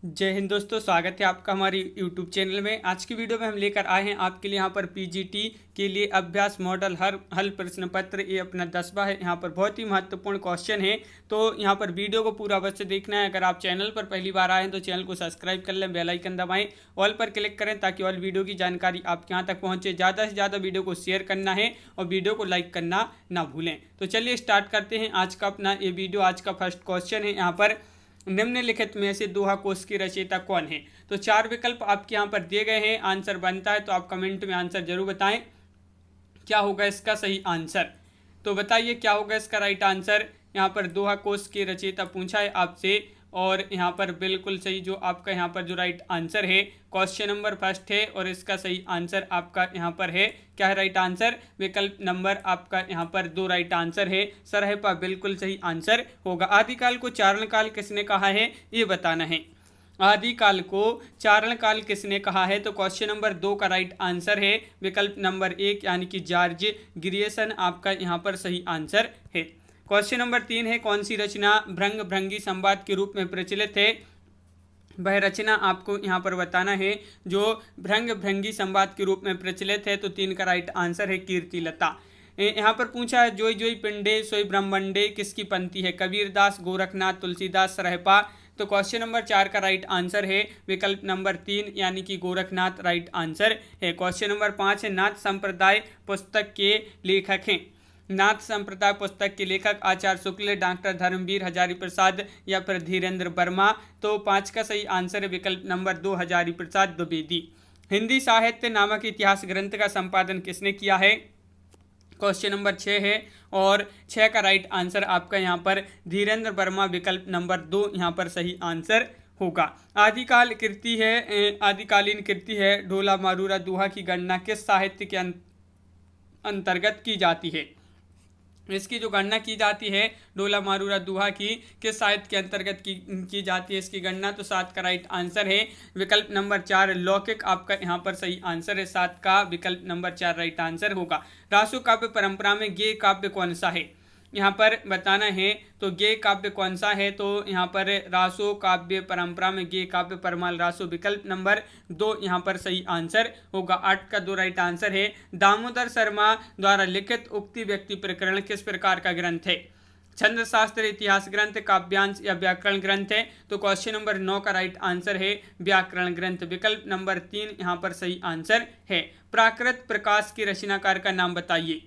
जय हिंद दोस्तों, स्वागत है आपका हमारी YouTube चैनल में। आज की वीडियो में हम लेकर आए हैं आपके लिए यहाँ पर पीजीटी के लिए अभ्यास मॉडल हल प्रश्न पत्र। ये अपना 10वां है। यहाँ पर बहुत ही महत्वपूर्ण क्वेश्चन है, तो यहाँ पर वीडियो को पूरा अवश्य देखना है। अगर आप चैनल पर पहली बार आए हैं तो चैनल को सब्सक्राइब कर लें, बेल आइकन दबाएं, ऑल पर क्लिक करें ताकि ऑल वीडियो की जानकारी आपके यहाँ तक पहुँचे। ज़्यादा से ज़्यादा वीडियो को शेयर करना है और वीडियो को लाइक करना ना भूलें। तो चलिए स्टार्ट करते हैं आज का अपना ये वीडियो। आज का फर्स्ट क्वेश्चन है यहाँ पर, निम्नलिखित में से दोहा कोश के रचयिता कौन है। तो 4 विकल्प आपके यहाँ पर दिए गए हैं। आंसर बनता है तो आप कमेंट में आंसर जरूर बताएं क्या होगा इसका सही आंसर। तो बताइए क्या होगा इसका राइट आंसर। यहाँ पर दोहा कोश के रचयिता पूछा है आपसे, और यहाँ पर बिल्कुल सही जो आपका यहाँ पर जो राइट आंसर है क्वेश्चन नंबर फर्स्ट है, और इसका सही आंसर आपका यहाँ पर है क्या है राइट आंसर। विकल्प नंबर आपका यहाँ पर 2 राइट आंसर है। सरहपा बिल्कुल सही आंसर होगा। आदिकाल को चारण काल किसने कहा है ये बताना है। आदिकाल को चारण काल किसने कहा है, तो क्वेश्चन नंबर 2 का राइट आंसर है विकल्प नंबर 1 यानी कि जॉर्ज ग्रियर्सन आपका यहाँ पर सही आंसर है। क्वेश्चन नंबर 3 है, कौन सी रचना भृंग भृंगी संवाद के रूप में प्रचलित है। वह रचना आपको यहाँ पर बताना है जो भृंग भृंगी संवाद के रूप में प्रचलित है। तो 3 का राइट आंसर है कीर्तिलता। यहाँ पर पूछा है, जोई जोई पिंडे सोई ब्रह्मंडे किसकी पंक्ति है। कबीरदास, गोरखनाथ, तुलसीदास, सरहपा। तो क्वेश्चन नंबर 4 का राइट आंसर है विकल्प नंबर 3 यानी कि गोरखनाथ राइट आंसर है। क्वेश्चन नंबर 5 है, नाथ संप्रदाय पुस्तक के लेखक हैं। नाथ संप्रदाय पुस्तक के लेखक आचार्य शुक्ल, डॉक्टर धर्मवीर हजारी प्रसाद या फिर धीरेन्द्र वर्मा। तो 5 का सही आंसर है विकल्प नंबर 2 हजारी प्रसाद द्विवेदी। हिंदी साहित्य नामक इतिहास ग्रंथ का संपादन किसने किया है। क्वेश्चन नंबर 6 है, और 6 का राइट आंसर आपका यहाँ पर धीरेन्द्र वर्मा विकल्प नंबर 2 यहाँ पर सही आंसर होगा। आदिकाल कृति है, आदिकालीन कृति है ढोला मारूरा दोहा की गणना किस साहित्य के अंतर्गत की जाती है। इसकी जो गणना की जाती है ढोला मारूरा दोहा की किस साहित्य के अंतर्गत की जाती है इसकी गणना। तो 7 का राइट आंसर है विकल्प नंबर 4 लौकिक आपका यहाँ पर सही आंसर है। 7 का विकल्प नंबर 4 राइट आंसर होगा। रासो काव्य परंपरा में गेय काव्य कौन सा है यहाँ पर बताना है। तो गेय काव्य कौन सा है, तो यहाँ पर रासो काव्य परंपरा में गेय काव्य परमाल रासो विकल्प नंबर 2 यहाँ पर सही आंसर होगा। 8 का 2 राइट आंसर है। दामोदर शर्मा द्वारा लिखित उक्ति व्यक्ति प्रकरण किस प्रकार का ग्रंथ है। छंद शास्त्र, इतिहास ग्रंथ, काव्यांश या व्याकरण ग्रंथ है। तो क्वेश्चन नंबर 9 का राइट आंसर है व्याकरण ग्रंथ विकल्प नंबर 3 यहाँ पर सही आंसर है। प्राकृत प्रकाश के रचनाकार का नाम बताइए।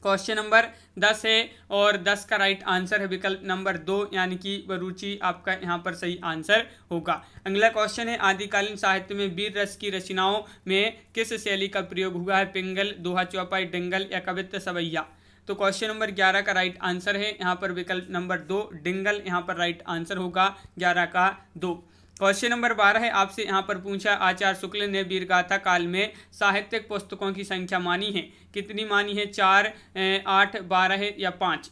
क्वेश्चन नंबर 10 है, और 10 का राइट आंसर है विकल्प नंबर 2 यानी कि वरुचि आपका यहाँ पर सही आंसर होगा। अगला क्वेश्चन है, आदिकालीन साहित्य में वीर रस की रचनाओं में किस शैली का प्रयोग हुआ है। पिंगल, दोहा, चौपाई, डिंगल या कवित्त सवैया। तो क्वेश्चन नंबर 11 का राइट आंसर है यहाँ पर विकल्प नंबर 2 डिंगल यहाँ पर राइट आंसर होगा। 11 का 2। क्वेश्चन नंबर 12 है, आपसे यहाँ पर पूछा, आचार्य शुक्ल ने वीरगाथा काल में साहित्यिक पुस्तकों की संख्या मानी है। कितनी मानी है, 4, 8, 12 है या 5।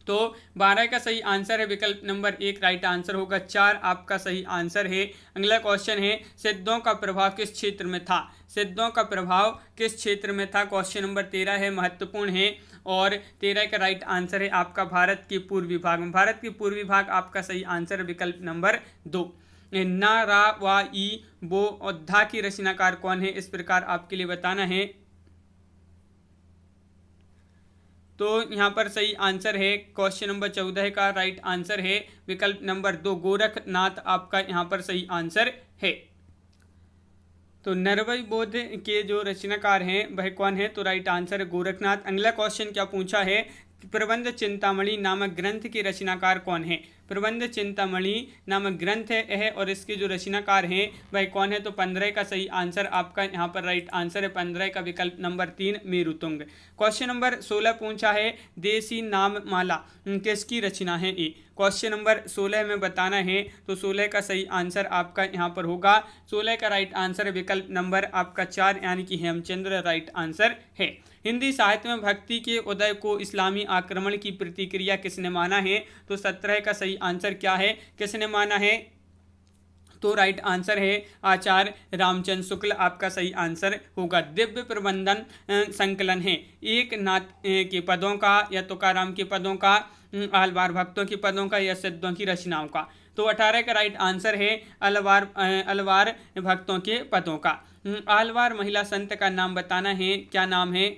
तो 12 का सही आंसर है विकल्प नंबर 1 राइट आंसर होगा। 4 आपका सही आंसर है। अगला क्वेश्चन है, सिद्धों का प्रभाव किस क्षेत्र में था। सिद्धों का प्रभाव किस क्षेत्र में था। क्वेश्चन नंबर 13 है, महत्वपूर्ण है, और 13 का राइट आंसर है आपका भारत के पूर्वी भाग में। भारत के पूर्वी भाग आपका सही आंसर विकल्प नंबर 2। ना रा वा ई बो औद्धा की रचनाकार कौन है, इस प्रकार आपके लिए बताना है। तो यहाँ पर सही आंसर है क्वेश्चन नंबर 14 का राइट आंसर है विकल्प नंबर 2 गोरखनाथ आपका यहाँ पर सही आंसर है। तो नरवई बोध के जो रचनाकार हैं वह कौन है, तो राइट आंसर है गोरखनाथ। अगला क्वेश्चन क्या पूछा है, प्रबंध चिंतामणि नामक ग्रंथ के रचनाकार कौन है। प्रबंध चिंतामणि नामक ग्रंथ है और इसके जो रचनाकार हैं वह कौन है। तो 15 का सही आंसर आपका यहाँ पर राइट आंसर है। 15 का विकल्प नंबर 3 मेरुतुंग। क्वेश्चन नंबर 16 पूछा है, देसी नाम माला किसकी रचना है ये। क्वेश्चन नंबर 16 में बताना है। तो 16 का सही आंसर आपका यहाँ पर होगा। 16 का राइट आंसर विकल्प नंबर आपका 4 यानी कि हेमचंद्र राइट आंसर है। हिंदी साहित्य में भक्ति के उदय को इस्लामी आक्रमण की प्रतिक्रिया किसने माना है। तो 17 का सही आंसर क्या है, किसने माना है। तो राइट आंसर है आचार्य रामचंद्र शुक्ल आपका सही आंसर होगा। दिव्य प्रबंधन संकलन है एक नाथ के पदों का या तुकाराम के पदों का, आलवार भक्तों के पदों का या सिद्धों की रचनाओं का। तो 18 का राइट आंसर है अलवार भक्तों के पदों का। आलवार महिला संत का नाम बताना है, क्या नाम है?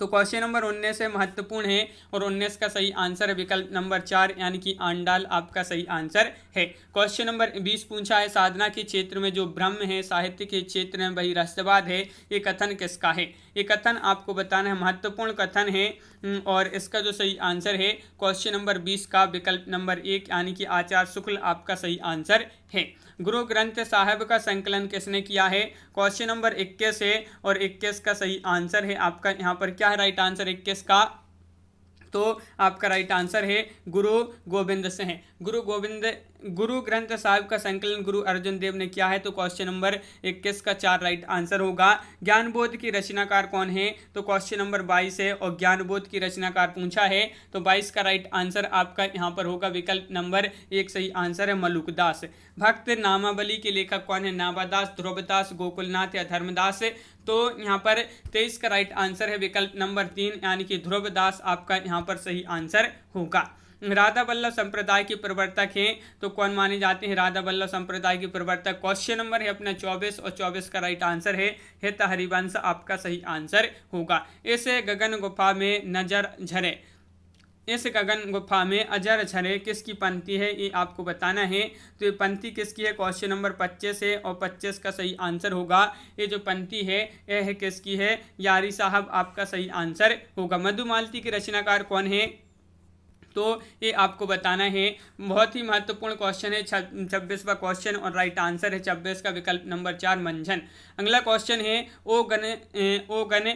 तो क्वेश्चन नंबर 19 है, महत्वपूर्ण है और 19 का सही आंसर है विकल्प नंबर 4 यानी कि आंडाल आपका सही आंसर है। क्वेश्चन नंबर 20 पूछा है, साधना के क्षेत्र में जो ब्रह्म है, साहित्य के क्षेत्र में वही रहस्यवाद है, ये कथन किसका है? ये कथन आपको बताना है, महत्वपूर्ण कथन है और इसका जो सही आंसर है क्वेश्चन नंबर 20 का विकल्प नंबर 1 यानी कि आचार्य शुक्ल आपका सही आंसर है। गुरु ग्रंथ साहिब का संकलन किसने किया है? क्वेश्चन नंबर 21 है और 21 का सही आंसर है आपका यहाँ पर क्या है राइट आंसर 21 का? तो आपका राइट आंसर है गुरु गोविंद से है। गुरु ग्रंथ साहिब का संकलन गुरु अर्जुन देव ने किया है, तो क्वेश्चन नंबर 21 का 4 राइट आंसर होगा। ज्ञान बोध की रचनाकार कौन है? तो क्वेश्चन नंबर 22 है और ज्ञान बोध की रचनाकार पूछा है, तो 22 का राइट आंसर आपका यहाँ पर होगा विकल्प नंबर 1 सही आंसर है मलुकदास। भक्त नामावली के लेखक कौन है? नाभादास, ध्रुवदास, गोकुलनाथ या धर्मदास? तो यहाँ पर 23 का राइट आंसर है विकल्प नंबर 3 यानी कि ध्रुवदास आपका यहाँ पर सही आंसर होगा। राधा वल्लभ संप्रदाय के प्रवर्तक हैं, तो कौन माने जाते हैं राधा वल्लभ संप्रदाय के प्रवर्तक? क्वेश्चन नंबर है अपना 24 और 24 का राइट आंसर है हित हरिवंश आपका सही आंसर होगा। इस गगन गुफा में नजर झरे, इस गगन गुफा में अजर झरे किसकी पंक्ति है? ये आपको बताना है। तो ये पंक्ति किसकी है? क्वेश्चन नंबर 25 है और 25 का सही आंसर होगा। ये जो पंक्ति है यह है किसकी है? यारी साहब आपका सही आंसर होगा। मधुमालती के रचनाकार कौन है? तो ये आपको बताना है, बहुत ही महत्वपूर्ण क्वेश्चन है। 26वां क्वेश्चन और राइट आंसर है 26 का विकल्प नंबर 4 मंझन। अगला क्वेश्चन है, ओ गन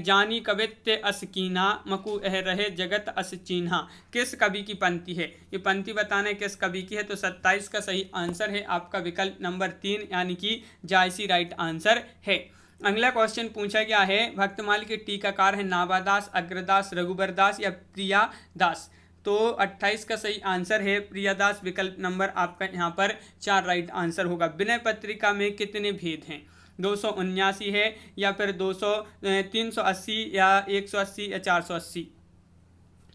जानी कवित्य असकीना मकु एह रहे जगत अस चीन्हा, किस कवि की पंक्ति है? ये पंक्ति बताना है किस कवि की है। तो 27 का सही आंसर है आपका विकल्प नंबर 3 यानी कि जायसी राइट आंसर है। अगला क्वेश्चन पूछा गया है, भक्तमाल के टीकाकार है नाभादास, अग्रदास, रघुबर दास या प्रिया दास? तो 28 का सही आंसर है प्रियादास, विकल्प नंबर आपका यहाँ पर 4 राइट आंसर होगा। विनय पत्रिका में कितने भेद हैं? 279 है या फिर 380 या 180 या 480?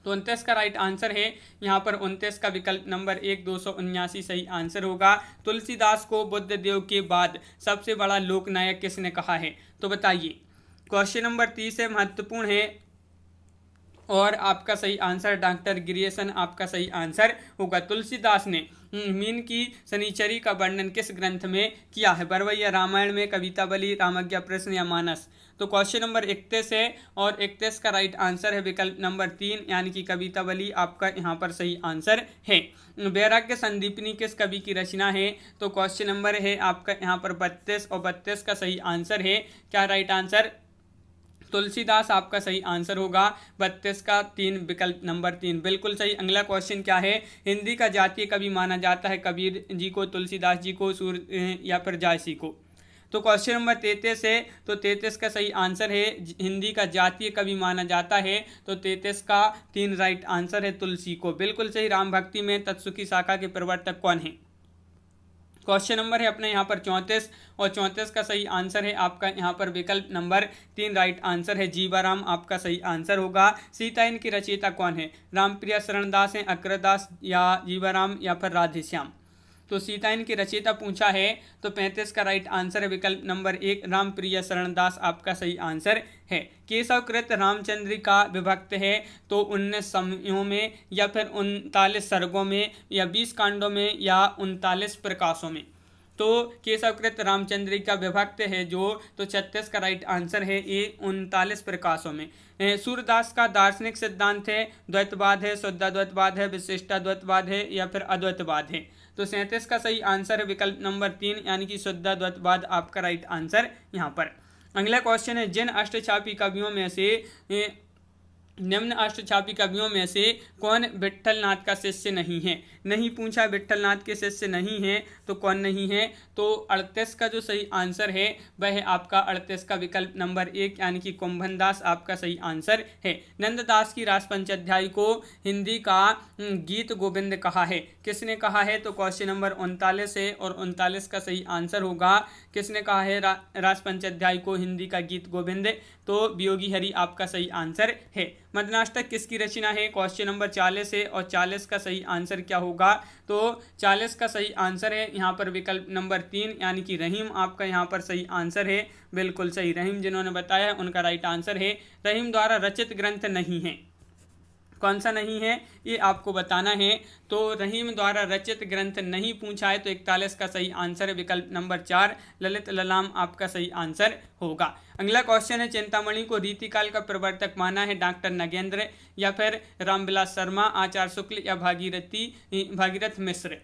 तो 29 का राइट आंसर है यहाँ पर 29 का विकल्प नंबर 1 279 सही आंसर होगा। तुलसीदास को बुद्ध देव के बाद सबसे बड़ा लोकनायक किसने कहा है? तो बताइए। क्वेश्चन नंबर 30 है, महत्वपूर्ण है और आपका सही आंसर डॉक्टर गिरियसन आपका सही आंसर होगा। तुलसीदास ने मीन की शनिचरी का वर्णन किस ग्रंथ में किया है? बरवैया रामायण में, कवितावली, रामज्ञा प्रश्न या मानस? तो क्वेश्चन नंबर 31 है और 31 का राइट आंसर है विकल्प नंबर 3 यानी कि कवितावली आपका यहाँ पर सही आंसर है। वैराग्य संदीपनी किस कवि की रचना है? तो क्वेश्चन नंबर है आपका यहाँ पर 32 और 32 का सही आंसर है क्या राइट आंसर? तुलसीदास आपका सही आंसर होगा। 32 का 3 विकल्प नंबर 3 बिल्कुल सही। अगला क्वेश्चन क्या है? हिंदी का जातीय कवि माना जाता है कबीर जी को, तुलसीदास जी को, या फिर जायसी को? तो क्वेश्चन नंबर 33 है, तो 33 का सही आंसर है हिंदी का जातीय कवि माना जाता है, तो 33 का 3 राइट आंसर है तुलसी को, बिल्कुल सही। राम भक्ति में तत्सुखी शाखा के प्रवर्तक कौन है? क्वेश्चन नंबर है अपने यहाँ पर 34 और 34 का सही आंसर है आपका यहाँ पर विकल्प नंबर 3 राइट आंसर है जीवाराम आपका सही आंसर होगा। सीतायन की रचयिता कौन है? रामप्रिया शरणदास है, अग्रदास या जीवाराम या फिर राधेश्याम? तो सीतायन की रचयिता पूछा है, तो 35 का राइट आंसर है विकल्प नंबर 1 रामप्रिया शरणदास आपका सही आंसर है। केशवकृत रामचंद्रिका विभक्त है तो 19 समयों में या फिर 39 सर्गों में या 20 कांडों में या 39 प्रकाशों में? तो केशवकृत रामचंद्रिका विभक्त है जो, तो 36 का राइट आंसर है ये 39 प्रकाशों में। सूरदास का दार्शनिक सिद्धांत है द्वैतवाद है, शुद्धाद्वैतवाद है, विशिष्टाद्वैतवाद है या फिर अद्वैतवाद है? तो 37 का सही आंसर है विकल्प नंबर 3 यानी कि शुद्धाद्वैतवाद आपका राइट आंसर यहाँ पर। अगला क्वेश्चन है, जिन अष्टछापी कवियों में से निम्न अष्टछापी कवियों में से कौन विट्ठलनाथ का शिष्य नहीं है? नहीं पूछा, विट्ठलनाथ के शिष्य नहीं है तो कौन नहीं है? तो 38 का जो सही आंसर है वह है आपका 38 का विकल्प नंबर 1 यानी कि कुंभनदास आपका सही आंसर है। नंददास की रास पंचाध्याय को हिंदी का गीत गोविंद कहा है, किसने कहा है? तो क्वेश्चन नंबर 39 है और 39 का सही आंसर होगा किसने कहा है रास पंचाध्याय को हिंदी का गीत गोविंद? तो वियोगी हरि आपका सही आंसर है। मदनाष्टक किसकी रचना है? क्वेश्चन नंबर 40 है और 40 का सही आंसर क्या होगा? होगा। तो 40 का सही आंसर है यहाँ पर विकल्प नंबर 3 यानी कि रहीम आपका यहाँ पर सही आंसर है। बिल्कुल सही, रहीम जिन्होंने बताया है उनका राइट आंसर है। रहीम द्वारा रचित ग्रंथ नहीं है, कौन सा नहीं है ये आपको बताना है। तो रहीम द्वारा रचित ग्रंथ नहीं पूछा है तो 41 का सही आंसर है विकल्प नंबर 4 ललित ललाम आपका सही आंसर होगा। अगला क्वेश्चन है, चिंतामणि को रीतिकाल का प्रवर्तक माना है डॉक्टर नगेंद्र या फिर रामविलास शर्मा, आचार्य शुक्ल या भागीरथ मिश्र।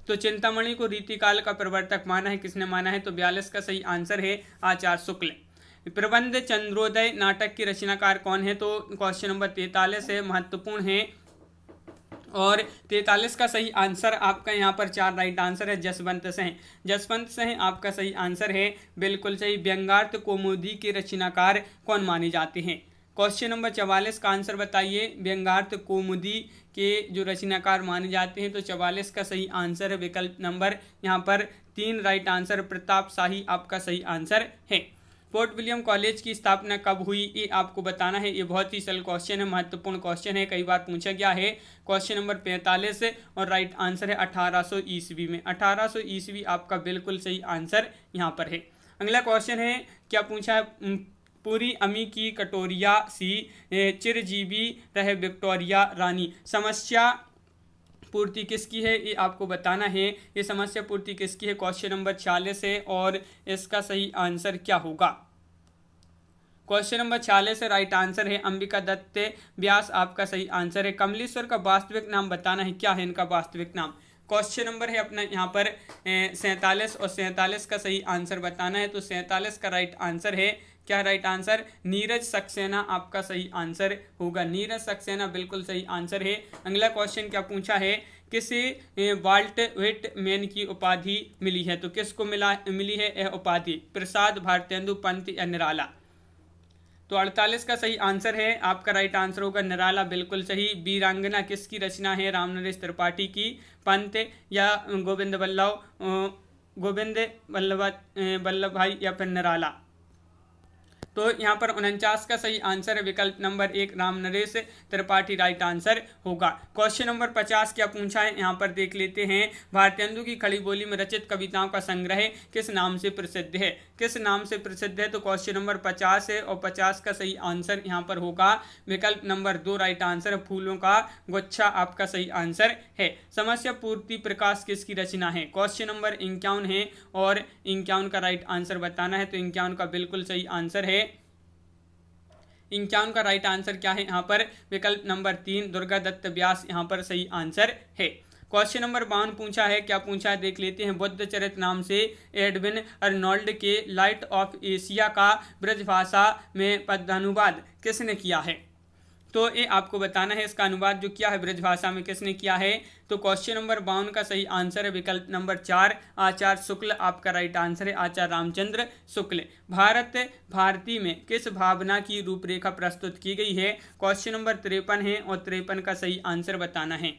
तो चिंतामणि को रीतिकाल का प्रवर्तक माना है, किसने माना है? तो 42 का सही आंसर है आचार्य शुक्ल। प्रबंध चंद्रोदय नाटक की रचनाकार कौन है? तो क्वेश्चन नंबर 43 है, महत्वपूर्ण है। और 43 का सही आंसर आपका यहाँ पर 4 राइट आंसर है जसवंत सिंह। जसवंत सिंह आपका सही आंसर है, बिल्कुल सही। व्यंग्यार्थ कौमुदी के रचनाकार कौन माने जाते हैं? क्वेश्चन नंबर 44 का आंसर बताइए। व्यंग्यार्थ कौमुदी के जो रचनाकार माने जाते हैं तो 44 का सही आंसर है विकल्प नंबर यहाँ पर 3 राइट आंसर प्रताप शाही आपका सही आंसर है। फोर्ट विलियम कॉलेज की स्थापना कब हुई ये आपको बताना है। ये बहुत ही सरल क्वेश्चन है, महत्वपूर्ण क्वेश्चन है, कई बार पूछा गया है। क्वेश्चन नंबर 45 और राइट आंसर है 1800 ईस्वी में। 1800 ईस्वी आपका बिल्कुल सही आंसर यहाँ पर है। अगला क्वेश्चन है, क्या पूछा है? पूरी अमी की कटोरिया सी चिरजीवी रहे विक्टोरिया रानी, समस्या पूर्ति किसकी है ये आपको बताना है। ये समस्या पूर्ति किसकी है? क्वेश्चन नंबर 46 है और इसका सही आंसर क्या होगा? क्वेश्चन नंबर 46 राइट आंसर है अंबिका दत्त व्यास आपका सही आंसर है। कमलेश्वर का वास्तविक नाम बताना है, क्या है इनका वास्तविक नाम? क्वेश्चन नंबर है अपना यहाँ पर 47 और 47 का सही आंसर बताना है। तो 47 का राइट आंसर है, क्या राइट आंसर? नीरज सक्सेना आपका सही आंसर होगा। नीरज सक्सेना बिल्कुल सही आंसर है। अगला क्वेश्चन क्या पूछा है, किसे वाल्ट व्हिटमैन की उपाधि मिली है? तो किसको मिली है यह उपाधि? प्रसाद, भारतेंदु, पंत या निराला? तो 48 का सही आंसर है आपका राइट आंसर होगा निराला, बिल्कुल सही। वीरांगना किसकी रचना है? रामनरेश त्रिपाठी की। पंत या गोविंद वल्लभ भाई या फिर निराला? तो यहाँ पर 49 का सही आंसर है विकल्प number 1 Ramnaresh Tripathi right answer होगा। क्वेश्चन नंबर 50 क्या पूछा है यहाँ पर देख लेते हैं। भारतेंदु की खड़ी बोली में रचित कविताओं का संग्रह किस नाम से प्रसिद्ध है? किस नाम से प्रसिद्ध है? तो क्वेश्चन नंबर 50 है और 50 का सही आंसर यहाँ पर होगा विकल्प नंबर 2 राइट आंसर। फूलों का गुच्छा आपका सही आंसर है। समस्या पूर्ति प्रकाश किसकी रचना है? क्वेश्चन नंबर 51 है और 51 का राइट आंसर बताना है। तो 51 का बिल्कुल सही आंसर है। 51 का राइट आंसर क्या है यहाँ पर? विकल्प नंबर 3 दुर्गा दत्त व्यास यहाँ पर सही आंसर है। क्वेश्चन नंबर 52 पूछा है, क्या पूछा है देख लेते हैं। बुद्ध चरित नाम से एडविन अर्नोल्ड के लाइट ऑफ एशिया का ब्रजभाषा में पद्यानुवाद किसने किया है? तो ये आपको बताना है, इसका अनुवाद जो किया है ब्रजभाषा में किसने किया है? तो क्वेश्चन नंबर 52 का सही आंसर है विकल्प नंबर 4 आचार्य शुक्ल आपका राइट आंसर है। आचार्य रामचंद्र शुक्ल। भारत भारती में किस भावना की रूपरेखा प्रस्तुत की गई है? क्वेश्चन नंबर 53 है और 53 का सही आंसर बताना है।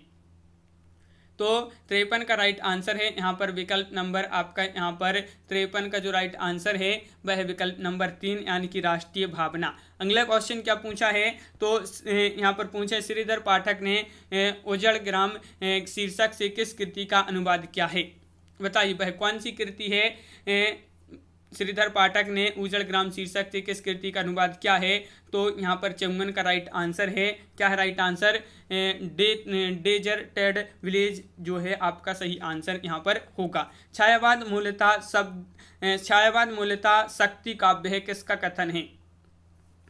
तो 53 का राइट आंसर है यहाँ पर विकल्प नंबर आपका यहाँ पर 53 का जो राइट आंसर है वह है विकल्प नंबर 3 यानी कि राष्ट्रीय भावना। अगला क्वेश्चन क्या पूछा है? तो यहाँ पर पूछा है श्रीधर पाठक ने उजड़ ग्राम शीर्षक से किस कृति का अनुवाद किया है? बताइए वह कौन सी कृति है? श्रीधर पाठक ने उजड़ ग्राम शीर्षक से किस कृति का अनुवाद किया है? तो यहाँ पर 54 का राइट आंसर है। क्या है राइट आंसर? डेजर्टेड विलेज जो है आपका सही आंसर यहाँ पर होगा। छायावाद मूलतः शक्ति काव्य है, किसका कथन है?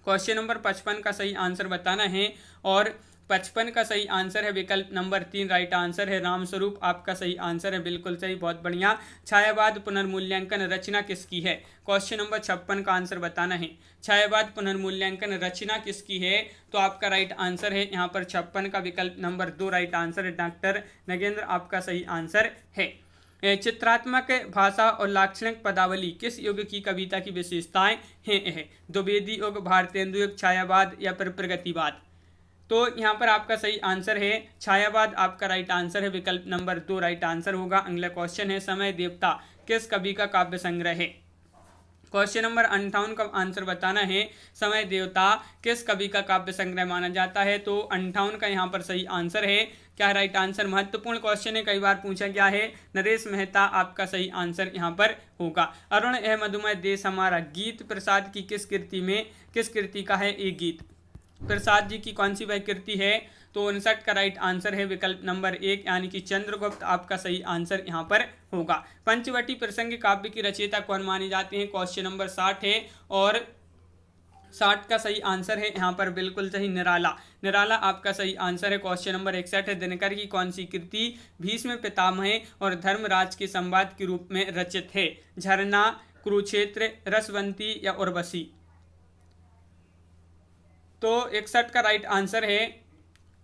क्वेश्चन नंबर 55 का सही आंसर बताना है और 55 का सही आंसर है विकल्प नंबर 3 राइट आंसर है। रामस्वरूप आपका सही आंसर है, बिल्कुल सही, बहुत बढ़िया। छायावाद पुनर्मूल्यांकन रचना किसकी है? क्वेश्चन नंबर 56 का आंसर बताना है। छायावाद पुनर्मूल्यांकन रचना किसकी है? तो आपका राइट आंसर है यहाँ पर 56 का विकल्प नंबर 2 राइट आंसर है। डॉक्टर नगेंद्र आपका सही आंसर है। चित्रात्मक भाषा और लाक्षणिक पदावली किस युग की कविता की विशेषताएं हैं? द्विवेदी युग, भारतेंदु युग, छायावाद या फिर प्रगतिवाद? तो यहाँ पर आपका सही आंसर है छायावाद आपका राइट आंसर है। विकल्प नंबर 2 राइट आंसर होगा। अगला क्वेश्चन है, समय देवता किस कवि का काव्य संग्रह है? क्वेश्चन नंबर 58 का आंसर बताना है। समय देवता किस कवि का काव्य संग्रह माना जाता है? तो 58 का यहाँ पर सही आंसर है क्या राइट आंसर? महत्वपूर्ण क्वेश्चन है, कई बार पूछा गया है। नरेश मेहता आपका सही आंसर यहाँ पर होगा। अरुण ए मधुमय देश हमारा गीत प्रसाद की किस कृति का है ये गीत? प्रसाद जी की कौन सी वह कृति है? तो 59 का राइट आंसर है विकल्प नंबर 1 यानी कि चंद्रगुप्त आपका सही आंसर यहाँ पर होगा। पंचवटी प्रसंग काव्य की रचयिता कौन माने जाते हैं? क्वेश्चन नंबर 60 है और 60 का सही आंसर है यहाँ पर बिल्कुल सही निराला आपका सही आंसर है। क्वेश्चन नंबर 61 है दिनकर की कौन सी कृति भीष्म पितामह और धर्मराज के संवाद के रूप में रचित है? झरना, कुरुक्षेत्र, रसवंती या उर्वशी? तो 61 का राइट आंसर है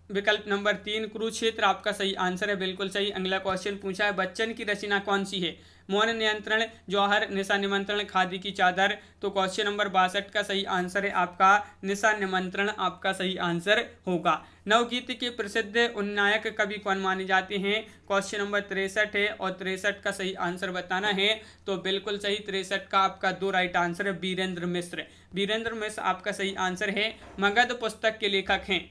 विकल्प नंबर 3 कुरुक्षेत्र आपका सही आंसर है, बिल्कुल सही। अगला क्वेश्चन पूछा है बच्चन की रचना कौन सी है? मौन नियंत्रण, जौहर, निशा निमंत्रण, खादी की चादर? तो क्वेश्चन नंबर 62 का सही आंसर है आपका निशा निमंत्रण आपका सही आंसर होगा। नवगीत के प्रसिद्ध उन्नायक कवि कौन माने जाते हैं? क्वेश्चन नंबर 63 है और 63 का सही आंसर बताना है। तो बिल्कुल सही 63 का आपका 2 राइट आंसर है वीरेंद्र मिश्र। वीरेंद्र मिश्र आपका सही आंसर है। मगध पुस्तक के लेखक हैं।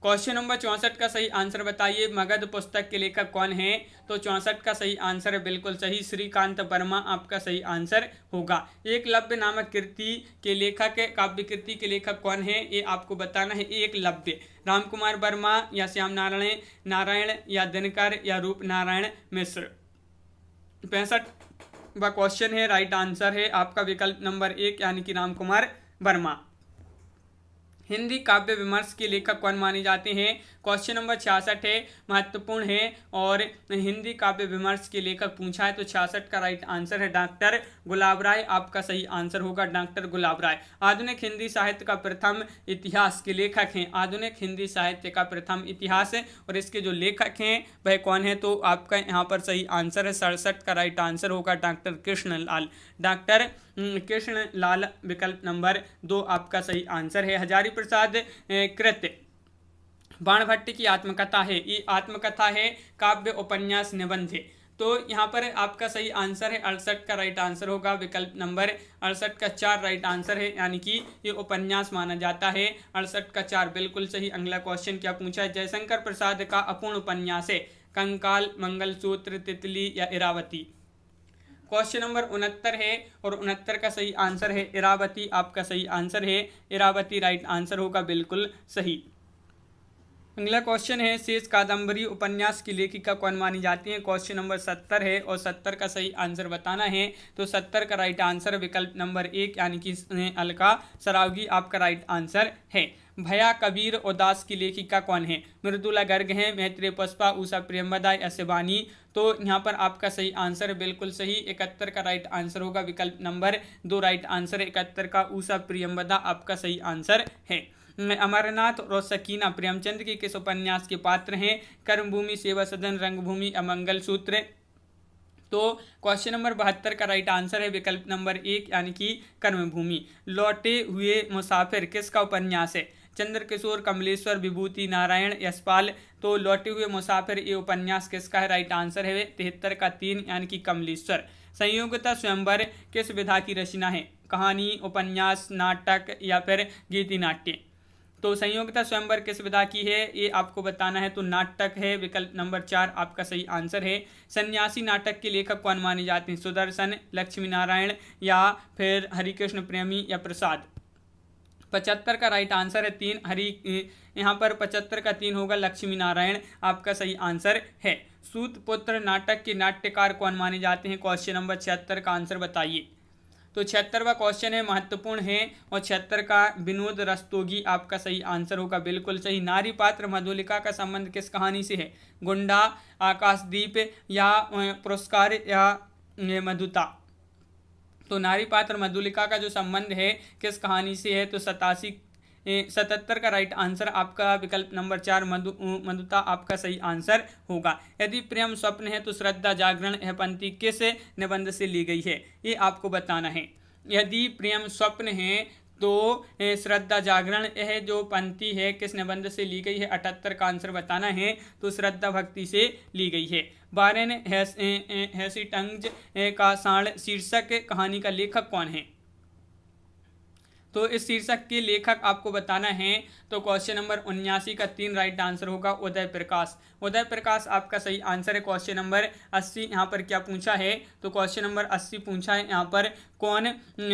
क्वेश्चन नंबर 64 का सही आंसर बताइए, मगध पुस्तक के लेखक कौन है? तो 64 का सही आंसर है बिल्कुल सही श्रीकांत वर्मा आपका सही आंसर होगा। एकलव्य नामक कृति के लेखक, काव्य कृति के लेखक कौन है ये आपको बताना है। एकलव्य रामकुमार वर्मा या श्याम नारायण या दिनकर या रूप नारायण मिश्र? 65वां क्वेश्चन है, राइट आंसर है आपका विकल्प नंबर 1 यानी कि रामकुमार वर्मा। हिंदी काव्य विमर्श के लेखक कौन माने जाते हैं? क्वेश्चन नंबर 66 है, महत्वपूर्ण है और हिंदी काव्य विमर्श के लेखक पूछा है। तो 66 का राइट आंसर है डॉक्टर गुलाब राय आपका सही आंसर होगा, डॉक्टर गुलाब राय। आधुनिक हिंदी साहित्य का प्रथम इतिहास के लेखक हैं। आधुनिक हिंदी साहित्य का प्रथम इतिहास है और इसके जो लेखक हैं वह कौन है? तो आपका यहाँ पर सही आंसर है 67 का राइट आंसर होगा डॉक्टर कृष्णलाल। डॉक्टर कृष्णलाल विकल्प नंबर 2 आपका सही आंसर है। हजारी प्रसाद कृत बाणभट्ट की आत्मकथा है, ये आत्मकथा है काव्य उपन्यास निबंध है। तो यहाँ पर आपका सही आंसर है 68 का राइट आंसर होगा, विकल्प नंबर 68 का 4 राइट आंसर है, यानी कि ये उपन्यास माना जाता है। 68 का 4 बिल्कुल सही। अगला क्वेश्चन क्या पूछा है? जयशंकर प्रसाद का अपूर्ण उपन्यास है कंकाल, मंगलसूत्र, तितली या इरावती? क्वेश्चन नंबर 69 है और 69 का सही आंसर है इरावती आपका सही आंसर है। इरावती राइट आंसर होगा, बिल्कुल सही। अगला क्वेश्चन है शेष कादंबरी उपन्यास की लेखिका कौन मानी जाती है? क्वेश्चन नंबर 70 है और 70 का सही आंसर बताना है। तो 70 का राइट आंसर विकल्प नंबर 1 यानी कि अलका सरावगी आपका राइट आंसर है। भया कबीर उदास की लेखिका कौन है? मृदुला गर्ग है, मैत्रेय पुष्पा, उषा प्रियंवदा या शिवानी? तो यहाँ पर आपका सही आंसर बिल्कुल सही 71 का राइट आंसर होगा, विकल्प नंबर 2 राइट आंसर 71 का उषा प्रियंवदा आपका सही आंसर है। अमरनाथ और सकीना प्रेमचंद के किस उपन्यास के पात्र हैं? कर्मभूमि, सेवा सदन, रंगभूमि या मंगलसूत्र? तो क्वेश्चन नंबर 72 का राइट आंसर है विकल्प नंबर 1 यानी कि कर्मभूमि। लौटे हुए मुसाफिर किसका उपन्यास है? चंद्रकिशोर, कमलेश्वर, विभूति नारायण, यशपाल? तो लौटे हुए मुसाफिर ये उपन्यास किसका है? राइट आंसर है 73 का 3 यानी कि कमलेश्वर। संयोगता स्वयंवर किस विधा की रचना है? कहानी, उपन्यास, नाटक या फिर गीति नाट्य? तो संयोगता स्वयंवर किस विधा की है ये आपको बताना है। तो नाटक है, विकल्प नंबर 4 आपका सही आंसर है। सन्यासी नाटक के लेखक कौन माने जाते हैं? सुदर्शन, लक्ष्मी नारायण या फिर हरिकृष्ण प्रेमी या प्रसाद? 75 का राइट आंसर है 3 यहाँ पर 75 का 3 होगा, लक्ष्मी नारायण आपका सही आंसर है। सूतपुत्र नाटक के नाट्यकार कौन माने जाते हैं? क्वेश्चन नंबर 76 का आंसर बताइए। तो 76वां क्वेश्चन है, महत्वपूर्ण है और 76 का विनोद रस्तोगी आपका सही आंसर होगा, बिल्कुल सही। नारी पात्र मधुलिका का संबंध किस कहानी से है? गुंडा, आकाशदीप या पुरस्कार या मधुता? तो नारी पात्र मधुलिका का जो संबंध है किस कहानी से है? तो 77 का राइट आंसर आपका विकल्प नंबर 4 मधुता आपका सही आंसर होगा। यदि प्रेम स्वप्न है तो श्रद्धा जागरण यह पंक्ति किस निबंध से ली गई है? ये आपको बताना है। यदि प्रेम स्वप्न है तो श्रद्धा जागरण यह जो पंक्ति है किस निबंध से ली गई है? 78 का आंसर बताना है। तो श्रद्धा भक्ति से ली गई है। बारेन हेसिटंग्ज का साण शीर्षक कहानी का लेखक कौन है? तो इस शीर्षक के लेखक आपको बताना है। तो क्वेश्चन नंबर 79 का 3 राइट आंसर होगा उदय प्रकाश। उदय प्रकाश आपका सही आंसर है। क्वेश्चन नंबर 80 यहाँ पर क्या पूछा है, तो क्वेश्चन नंबर 80 पूछा है यहाँ पर कौन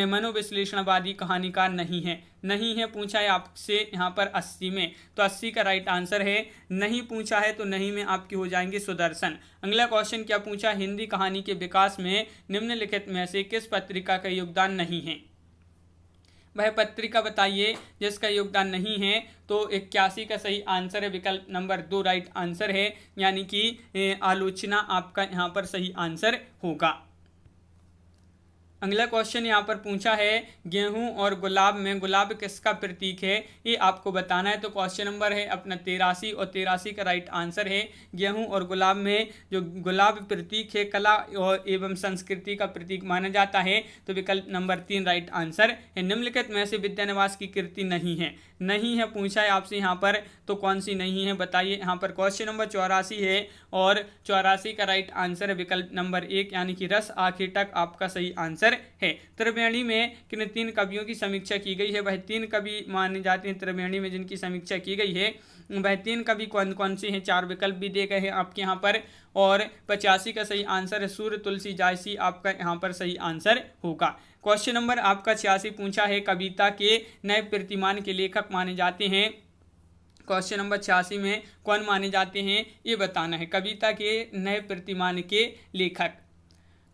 मनोविश्लेषणवादी कहानीकार नहीं है। नहीं है पूछा है आपसे यहाँ पर 80 में, तो 80 का राइट आंसर है। नहीं पूछा है तो नहीं में आपकी हो जाएंगे सुदर्शन। अगला क्वेश्चन क्या पूछा, हिंदी कहानी के विकास में निम्नलिखित में से किस पत्रिका का योगदान नहीं है। वह पत्रिका बताइए जिसका योगदान नहीं है। तो 81 का सही आंसर है, विकल्प नंबर 2 राइट आंसर है, यानी कि आलोचना आपका यहाँ पर सही आंसर होगा। अगला क्वेश्चन यहाँ पर पूछा है गेहूं और गुलाब में गुलाब किसका प्रतीक है, ये आपको बताना है। तो क्वेश्चन नंबर है अपना 83 और 83 का राइट आंसर है। गेहूं और गुलाब में जो गुलाब प्रतीक है कला और एवं संस्कृति का प्रतीक माना जाता है। तो विकल्प नंबर 3 राइट आंसर है। निम्नलिखित में से विद्यानिवास की कृति नहीं है। नहीं है पूछा है आपसे यहाँ पर, तो कौन सी नहीं है बताइए। यहाँ पर क्वेश्चन नंबर 84 है और 84 का राइट आंसर है विकल्प नंबर 1, यानी कि रस आखिर तक आपका सही आंसर है। त्रिवेणी में किन 3 कवियों की समीक्षा की गई है, वह 3 कवि माने जाते हैं त्रिवेणी में जिनकी समीक्षा की गई है। वह 3 कवि कौन कौन से हैं, 4 विकल्प भी दिए गए हैं आपके यहाँ पर। और 85 का सही आंसर है सूर्य तुलसी जायसी आपका यहाँ पर सही आंसर होगा। क्वेश्चन नंबर आपका 86 पूछा है कविता के नए प्रतिमान के लेखक माने जाते हैं। क्वेश्चन नंबर 86 में कौन माने जाते हैं ये बताना है, कविता के नए प्रतिमान के लेखक।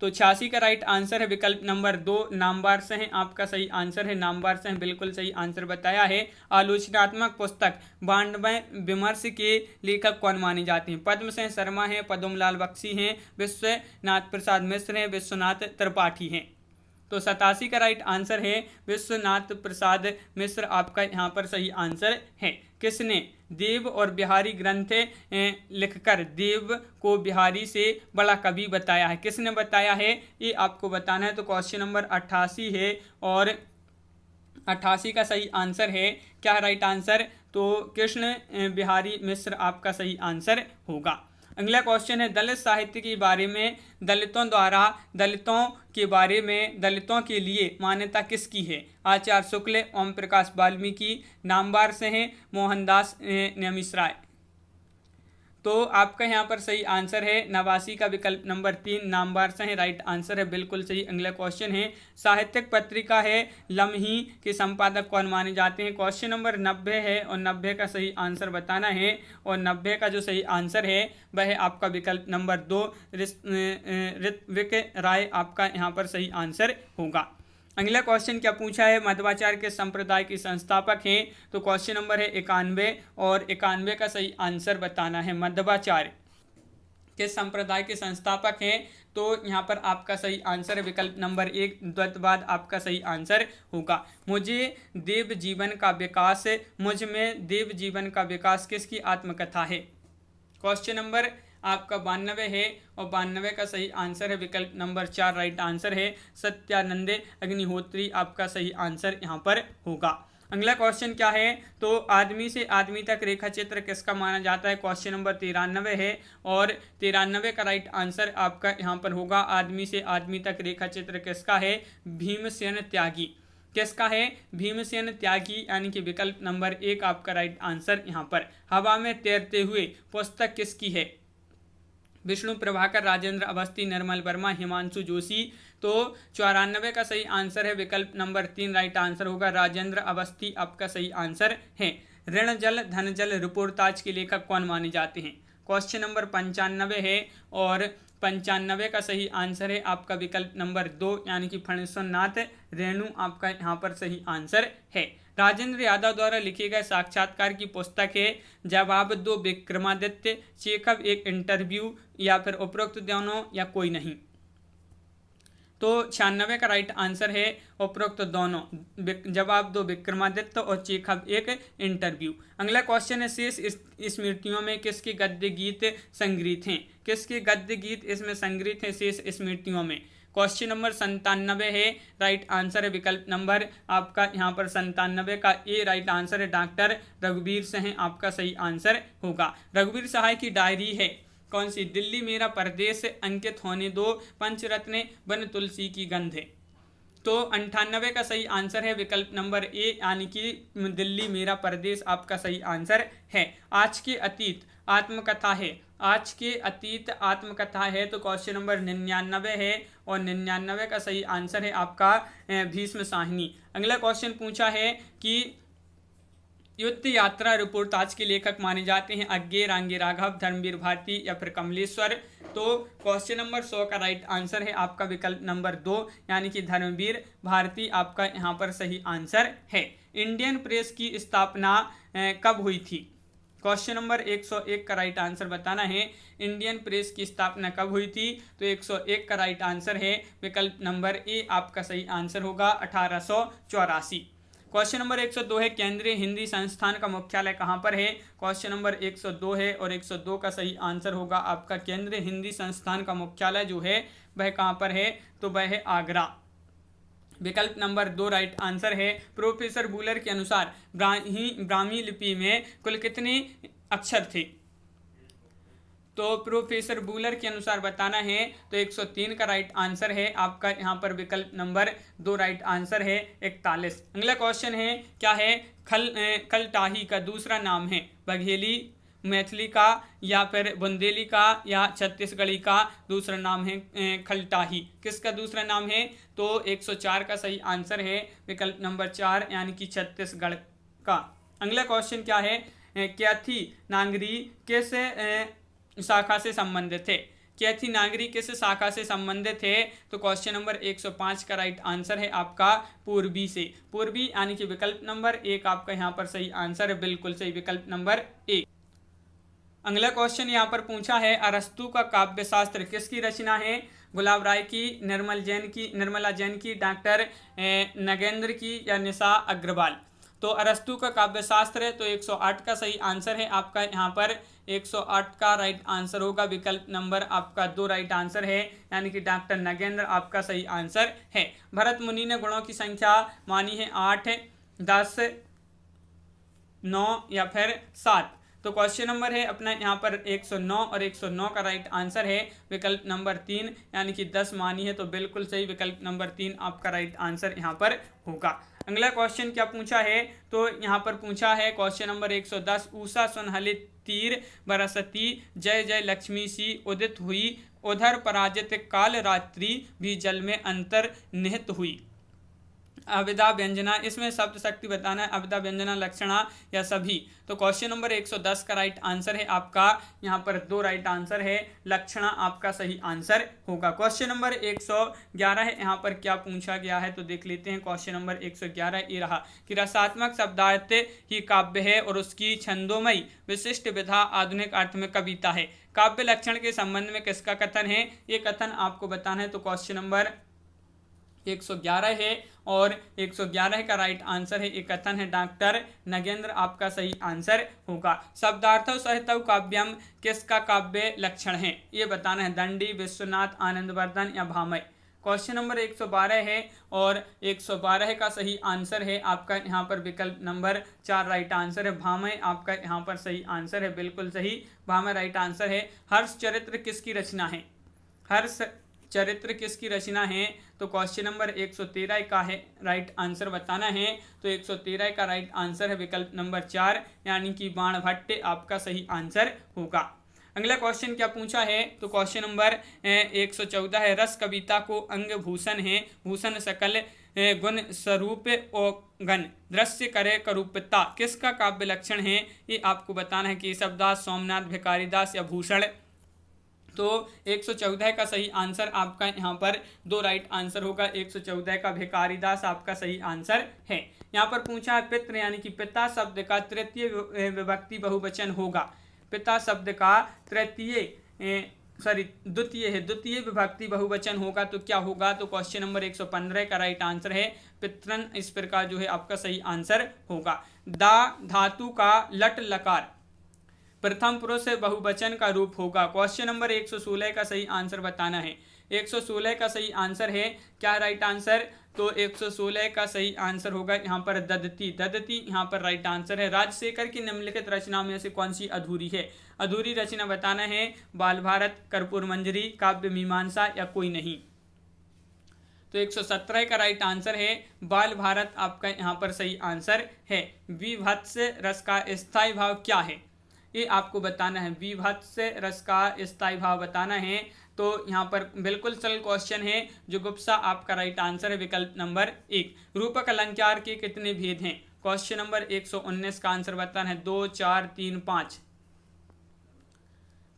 तो 86 का राइट आंसर है विकल्प नंबर 2 नामवार से हैं आपका सही आंसर है। नामवार से हैं बिल्कुल सही आंसर बताया है। आलोचनात्मक पुस्तक वाङ्मय विमर्श के लेखक कौन माने जाते हैं, पद्मसेन शर्मा हैं, पद्मलाल बख्शी हैं, विश्वनाथ प्रसाद मिश्र हैं, विश्वनाथ त्रिपाठी हैं। तो 87 का राइट आंसर है विश्वनाथ प्रसाद मिश्र आपका यहाँ पर सही आंसर है। किसने देव और बिहारी ग्रंथ लिखकर देव को बिहारी से बड़ा कवि बताया है, किसने बताया है ये आपको बताना है। तो क्वेश्चन नंबर 88 है और 88 का सही आंसर है क्या राइट आंसर, तो कृष्ण बिहारी मिश्र आपका सही आंसर होगा। अगला क्वेश्चन है दलित साहित्य के बारे में दलितों द्वारा दलितों के बारे में दलितों के लिए मान्यता किसकी है, आचार्य शुक्ल, ओम प्रकाश वाल्मीकि, नामवार से हैं, मोहनदास नेमिश्राय। तो आपका यहाँ पर सही आंसर है 89 का विकल्प नंबर 3 नामवार से हैं राइट आंसर है बिल्कुल सही। अगला क्वेश्चन है साहित्यिक पत्रिका है लम्ही के संपादक कौन माने जाते हैं। क्वेश्चन नंबर 90 है और 90 का सही आंसर बताना है और 90 का जो सही आंसर है वह है आपका विकल्प नंबर 2 ऋत्विक राय आपका यहाँ पर सही आंसर होगा। अगला क्वेश्चन क्या पूछा है मध्वाचार्य के संप्रदाय के संस्थापक हैं। तो क्वेश्चन नंबर है 91 और 91 का सही आंसर बताना है। मध्वाचार्य के संप्रदाय के संस्थापक हैं, तो यहाँ पर आपका सही आंसर है विकल्प नंबर 1 द्वैतवाद आपका सही आंसर होगा। मुझे देव जीवन का विकास, मुझ में देव जीवन का विकास किसकी आत्मकथा है। क्वेश्चन नंबर आपका 92 है और 92 का सही आंसर है विकल्प नंबर 4 राइट आंसर है। सत्यानंद अग्निहोत्री आपका सही आंसर यहाँ पर होगा। अगला क्वेश्चन क्या है, तो आदमी से आदमी तक रेखा चित्र किसका माना जाता है। क्वेश्चन नंबर 93 है और 93 का राइट आंसर आपका यहाँ पर होगा। आदमी से आदमी तक रेखा चित्र किसका है, भीमसेन त्यागी। किसका है, भीमसेन त्यागी, यानी कि विकल्प नंबर 1 आपका राइट आंसर यहाँ पर। हवा में तैरते हुए पुस्तक किसकी है, विष्णु प्रभाकर, राजेंद्र अवस्थी, निर्मल वर्मा, हिमांशु जोशी। तो 94 का सही आंसर है विकल्प नंबर 3 राइट आंसर होगा। राजेंद्र अवस्थी आपका सही आंसर है। ऋण जल धन जल रिपोर्टाज के लेखक कौन माने जाते हैं। क्वेश्चन नंबर 95 है और 95 का सही आंसर है आपका विकल्प नंबर 2 यानी कि फणीश्वरनाथ रेणु आपका यहाँ पर सही आंसर है। राजेंद्र यादव द्वारा लिखे गए साक्षात्कार की पुस्तक है जवाब दो विक्रमादित्य, चेकअप एक इंटरव्यू, या फिर उपरोक्त दोनों या कोई नहीं। तो 96 का राइट आंसर है उपरोक्त दोनों, जवाब दो विक्रमादित्य और चेकअप एक इंटरव्यू। अगला क्वेश्चन है शेष स्मृतियों में किसके गद्य गीत संग्रहित हैं। किसके गद्य गीत इसमें संग्रहित हैं शेष स्मृतियों में। क्वेश्चन नंबर 97 है राइट आंसर है विकल्प नंबर आपका यहाँ पर 97 का ए राइट आंसर है। डॉक्टर रघुवीर सिंह आपका सही आंसर होगा। रघुवीर सहाय की डायरी है कौन सी, दिल्ली मेरा परदेश, अंकित होने दो, पंचरत्न, वन तुलसी की गंध है। तो 98 का सही आंसर है विकल्प नंबर ए, यानी कि दिल्ली मेरा परदेश आपका सही आंसर है। आज के अतीत आत्मकथा है, आज के अतीत आत्मकथा है, तो क्वेश्चन नंबर 99 है और 99 का सही आंसर है आपका भीष्म शाहिनी। अगला क्वेश्चन पूछा है कि युद्ध यात्रा रिपोर्ट आज के लेखक माने जाते हैं अज्ञे, रांगे राघव, धर्मवीर भारती या फिर कमलेश्वर। तो क्वेश्चन नंबर 100 का राइट आंसर है आपका विकल्प नंबर 2, यानी कि धर्मवीर भारती आपका यहाँ पर सही आंसर है। इंडियन प्रेस की स्थापना कब हुई थी? क्वेश्चन नंबर 101 का राइट आंसर बताना है। इंडियन प्रेस की स्थापना कब हुई थी? तो 101 का राइट आंसर है विकल्प नंबर ए आपका सही आंसर होगा 1884। क्वेश्चन नंबर 102 है केंद्रीय हिंदी संस्थान का मुख्यालय कहाँ पर है? क्वेश्चन नंबर 102 है और 102 का सही आंसर होगा आपका केंद्रीय हिंदी संस्थान का मुख्यालय जो है वह कहाँ पर है? तो वह है आगरा। विकल्प नंबर 2 राइट आंसर है। प्रोफेसर बूलर के अनुसार ब्राह्मी लिपि में कुल कितने अक्षर थे? तो प्रोफेसर बूलर के अनुसार बताना है तो 103 का राइट आंसर है आपका यहाँ पर विकल्प नंबर 2 राइट आंसर है 41। अगला क्वेश्चन है क्या है? खलटाही का दूसरा नाम है बघेली, मैथिली का या फिर बुंदेली का या छत्तीसगढ़ी का दूसरा नाम है खलटाही। किसका दूसरा नाम है? तो 104 का सही आंसर है विकल्प नंबर 4, यानी कि छत्तीसगढ़ का। अगला क्वेश्चन क्या है? कैथी नागरी किस शाखा से संबंधित थे? कैथी नागरी किस शाखा से संबंधित थे? तो क्वेश्चन नंबर 105 का राइट आंसर है आपका पूर्वी से। पूर्वी यानी कि विकल्प नंबर 1 आपका यहाँ पर सही आंसर है, बिल्कुल सही विकल्प नंबर 1। अगला क्वेश्चन यहाँ पर पूछा है अरस्तु का काव्य शास्त्र किसकी रचना है? गुलाब राय की, निर्मला जैन की, डॉक्टर नगेंद्र की या निशा अग्रवाल। तो अरस्तु का काव्य शास्त्र है तो 108 का सही आंसर है आपका यहाँ पर 108 का राइट आंसर होगा विकल्प नंबर आपका 2 राइट आंसर है, यानी कि डॉक्टर नगेंद्र आपका सही आंसर है। भरत मुनि ने गुणों की संख्या मानी है 8, 10, 9 या फिर 7। तो क्वेश्चन नंबर है अपना यहाँ पर 109 और 109 का राइट आंसर है विकल्प नंबर 3, यानी कि 10 मानी है, तो बिल्कुल सही विकल्प नंबर 3 आपका राइट आंसर यहाँ पर होगा। अगला क्वेश्चन क्या पूछा है? तो यहाँ पर पूछा है क्वेश्चन नंबर 110 ऊषा सुनहले तीर बरसती, जय जय लक्ष्मी सी उदित हुई, उधर पराजित काल रात्रि भी जल में अंतर निहित हुई। अविदा व्यंजना, इसमें शब्द शक्ति बताना है, अविदा व्यंजना लक्षणा या सभी। तो क्वेश्चन नंबर 110 का राइट आंसर है आपका यहाँ पर 2 राइट आंसर है, लक्षणा आपका सही आंसर होगा। क्वेश्चन नंबर 111 है, यहाँ पर क्या पूछा गया है तो देख लेते हैं। क्वेश्चन नंबर 111 ये रहा कि रसात्मक शब्दार्थ ही काव्य है और उसकी छंदोमयी विशिष्ट विधा आधुनिक अर्थ में कविता है। काव्य लक्षण के संबंध में किसका कथन है? ये कथन आपको बताना है। तो क्वेश्चन नंबर 111 है और 111 का राइट आंसर है, एक कथन है डॉक्टर नगेंद्र आपका सही आंसर होगा। शब्दार्थव सहितव काव्यम किसका काव्य लक्षण है? ये बताना है। दंडी, विश्वनाथ, आनंदवर्धन या भामय। क्वेश्चन नंबर 112 है और 112 का सही आंसर है आपका यहाँ पर विकल्प नंबर 4 राइट आंसर है, भामय आपका यहाँ पर सही आंसर है, बिल्कुल सही भामय राइट आंसर है। हर्ष चरित्र किसकी रचना है? हर्ष चरित्र किसकी रचना है? तो क्वेश्चन नंबर 113 का है राइट आंसर बताना है। तो 113 का राइट आंसर है विकल्प नंबर 4, यानी कि बाणभट्ट आपका सही आंसर होगा। अगला क्वेश्चन क्या पूछा है? तो क्वेश्चन नंबर 114 है रस कविता को अंग भूषण है, भूषण सकल गुण स्वरूप और गण दृश्य करे करूपता। किसका काव्य लक्षण है? ये आपको बताना है। केशवदास, सोमनाथ, भिखारीदास या भूषण। तो 114 का सही आंसर आपका यहाँ पर 2 राइट आंसर होगा। 114 का भिखारीदास आपका सही आंसर है। यहाँ पर पूछा है पितृ यानी कि पिता शब्द का तृतीय विभक्ति बहुवचन होगा। पिता शब्द का द्वितीय विभक्ति बहुवचन होगा तो क्या होगा? तो क्वेश्चन नंबर 115 का राइट आंसर है पितरन, इस प्रकार जो है आपका सही आंसर होगा। दा धातु का लट लकार प्रथम पुरुष बहुवचन का रूप होगा। क्वेश्चन नंबर 116 का सही आंसर बताना है। 116 का सही आंसर है क्या राइट आंसर? तो 116 का सही आंसर होगा यहाँ पर ददती। ददती यहाँ पर राइट आंसर है। राजशेखर की निम्नलिखित रचनाओं में से कौन सी अधूरी है? अधूरी रचना बताना है। बाल भारत, कर्पूर मंजरी, काव्य मीमांसा या कोई नहीं। तो 117 का राइट आंसर है बाल भारत आपका यहाँ पर सही आंसर है। विभत्स रस का स्थायी भाव क्या है, ये आपको बताना है। विभत्स रस का स्थायी भाव बताना है। तो यहाँ पर बिल्कुल सरल क्वेश्चन है। जुगुप्सा आपका राइट आंसर है विकल्प नंबर 1। रूपक अलंकार के कितने भेद हैं? क्वेश्चन नंबर 119 का आंसर बताना है 2, 4, 3, 5।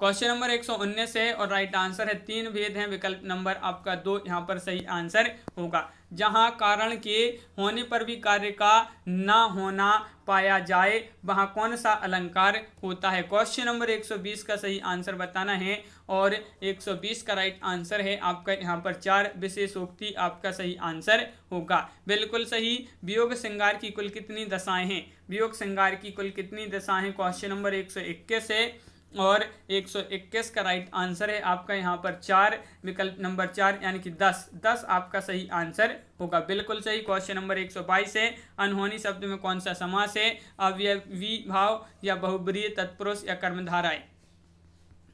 क्वेश्चन नंबर 119 है और राइट आंसर है 3 भेद हैं, विकल्प नंबर आपका 2 यहाँ पर सही आंसर होगा। जहां कारण के होने पर भी कार्य का ना होना पाया जाए वहां कौन सा अलंकार होता है? क्वेश्चन नंबर 120 का सही आंसर बताना है और 120 का राइट आंसर है आपका यहाँ पर 4 विशेषोक्ति आपका सही आंसर होगा। बिल्कुल सही। वियोग श्रृंगार की कुल कितनी दशाएं हैं? वियोग श्रृंगार की कुल कितनी दशाएं हैं? क्वेश्चन नंबर 121 है और 121 का राइट आंसर है आपका यहाँ पर 4, विकल्प नंबर 4 यानी कि 10 आपका सही आंसर होगा। बिल्कुल सही। क्वेश्चन नंबर 122 है अनहोनी शब्द में कौन सा समास है? अव्ययी भाव या बहुब्रीहि तत्पुरुष या कर्मधारय?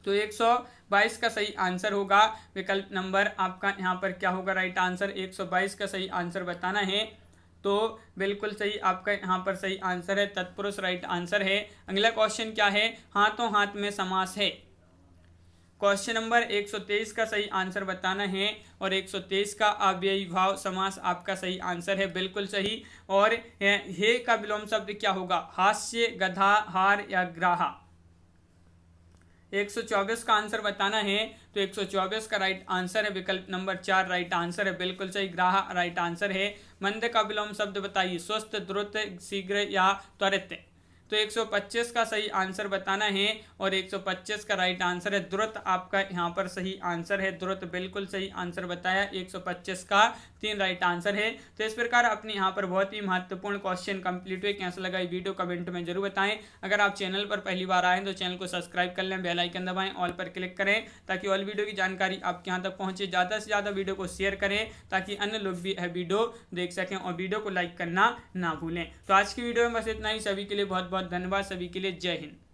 तो 122 का सही आंसर होगा। विकल्प नंबर आपका यहाँ पर क्या होगा? राइट आंसर 122 का सही आंसर बताना है। तो बिल्कुल सही आपका यहाँ पर सही आंसर है तत्पुरुष राइट आंसर है। अगला क्वेश्चन क्या है? हाथों हाथ में समास है। क्वेश्चन नंबर 123 का सही आंसर बताना है और 123 का अव्ययी भाव समास आपका सही आंसर है। बिल्कुल सही। और हे का विलोम शब्द क्या होगा? हास्य, गधा, हार या ग्राहा? 124 का आंसर बताना है। तो 124 का राइट आंसर है विकल्प नंबर 4 राइट आंसर है। बिल्कुल सही। ग्राह राइट आंसर है। मंद का विलोम शब्द बताइए। स्वस्थ, द्रुत, शीघ्र या त्वरित? तो 125 का सही आंसर बताना है और 125 का राइट आंसर है द्रुत आपका यहाँ पर सही आंसर है। द्रुत बिल्कुल सही आंसर बताया। 125 का 3 राइट आंसर है। तो इस प्रकार अपने यहाँ पर बहुत ही महत्वपूर्ण क्वेश्चन कंप्लीट हुए। कैसा लगा ये वीडियो कमेंट में जरूर बताएं। अगर आप चैनल पर पहली बार आए तो चैनल को सब्सक्राइब कर लें, बेल आइकन दबाएं, ऑल पर क्लिक करें ताकि ऑल वीडियो की जानकारी आपके यहाँ तक पहुँचे। ज़्यादा से ज़्यादा वीडियो को शेयर करें ताकि अन्य लोग भी यह वीडियो देख सकें और वीडियो को लाइक करना ना भूलें। तो आज की वीडियो में बस इतना ही। सभी के लिए बहुत बहुत धन्यवाद। सभी के लिए जय हिंद।